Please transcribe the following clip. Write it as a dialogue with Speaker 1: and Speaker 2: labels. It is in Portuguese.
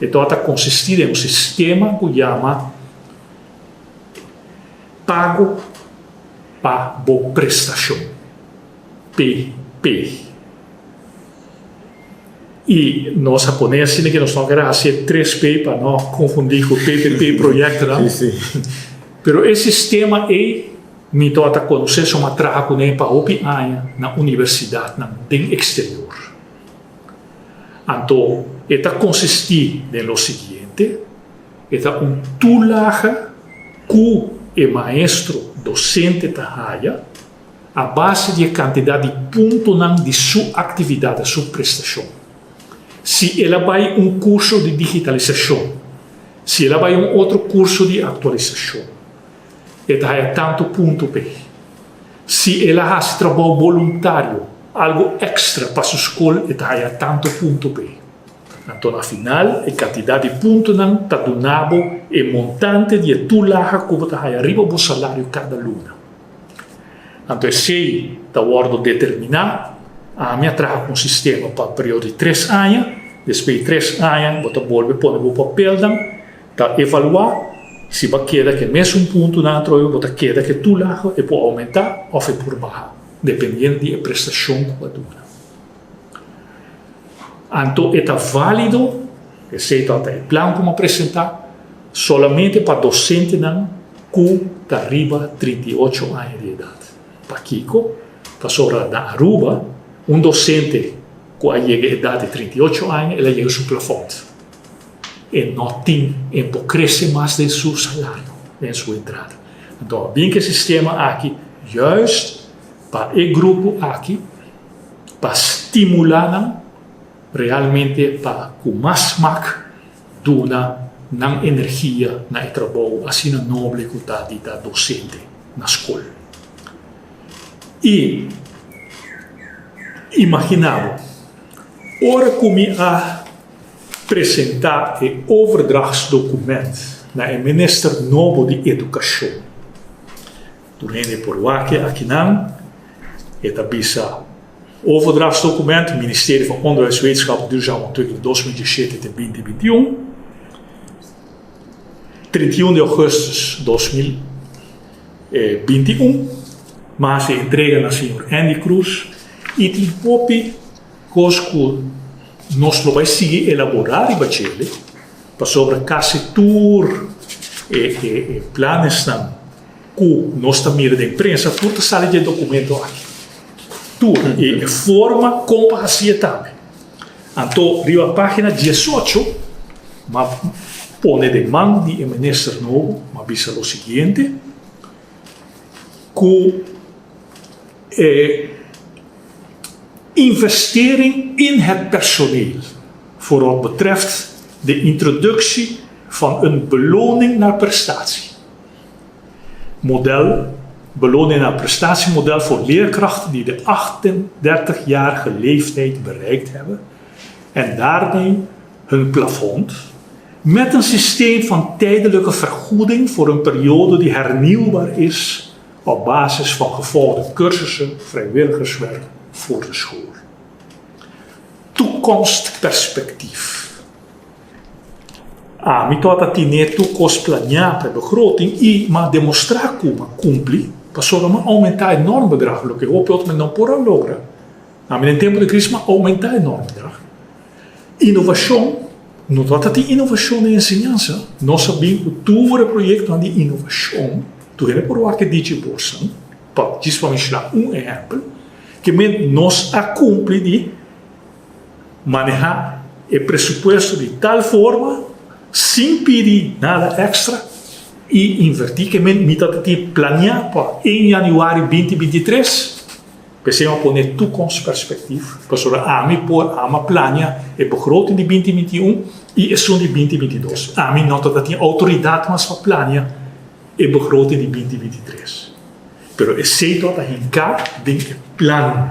Speaker 1: Então, está consistir em um sistema que chama pago para boa prestação, PP. E nós japoneses que nós não queremos fazer 3P para não confundir com o PPP projeto, não?
Speaker 2: Sim.
Speaker 1: Pero esse sistema me toca conhecer uma trabalho com ele para opinar na universidade, no exterior. Então, está consistir no seguinte: está tulaje que o maestro docente trabalha a base de quantidade de pontos de sua atividade, sua prestação. Se ela vai curso de digitalização, se ela vai outro curso de atualização, ela é tanto ponto P. Se ela faz trabalho voluntário, algo extra para sua escola, ela é tanto ponto P. Então, na final, a quantidade de pontos está donado e montante de tulaje que está arriba do salário cada aluno. Então, se está ordem determinado, a minha trabalho com um sistema para o período de 3 anos, depois de 3 anos, você volta a pôr no papel, está evaluar, se vai quedar que mesmo ponto na troia, você queda que tu lá e pode aumentar ou por baixar, dependendo da prestação que você dá. Então, é válido, exceto até o plano como apresentar, somente para docente que está arriba de 38 anos de idade. Para Kiko, para sobre da Aruba, docente que chega à idade de 38 anos, ele chega ao seu plafond. E não tem, e pode crescer mais de seu salário, em sua entrada. Então, bem que o sistema aqui, justo para o grupo aqui, para estimular realmente para que mais dona na energia, na trabalho, assim nobre que está dita docente na escola. E imaginava, ora que me apresentar o overdrachtsdocument na minister novo de educação. Durante por aqui não, está bisa overdrachtsdocument, Ministério van Onderwijs, Wetenschap en Duurzame Ontwikkeling 2017 e 2021. 31 de agosto de 2021, mas se entrega na senhor Andy Cruz e tem popi coisas que nós vamos seguir elaborar e bachele para sobre quase tour e planos que nós também da imprensa toda sala de documento aqui tour e forma como assim também. Então, riba a página 18, mas põe de mão de ministro novo, mas visa o seguinte, que investeren in het personeel voor wat betreft de introductie van een beloning naar prestatie. Beloning naar prestatiemodel voor leerkrachten die de 38-jarige leeftijd bereikt hebben en daarmee hun plafond met een systeem van tijdelijke vergoeding voor een periode die hernieuwbaar is op basis van gevolgde cursussen, vrijwilligerswerk voor de school. Toekomstperspectief. Methode tinha toekomst planear para begroting maar demonstrar como cumpre, passou a aumentar enorme bedrag, o que eu hoop men não porá lograr. Em tempo de crise, mas aumentar enorme bedrag. Inovação, não trata de inovação de ensinança, nós sabemos que todo o projeto de inovação, tu é por o que DigiBorsa, para principalmente dar exemplo, que nós a cumpre de manejar o presupuesto de tal forma, sem pedir nada extra, e invertir que metade de planear para em januário 2023, pensamos a poner toekomstperspectief, para a planear a begroting de 2021 e a de 2022. A mim nota dat die autoridade mas para planear a begroting de 2023. Pero é certo que a gente tem plano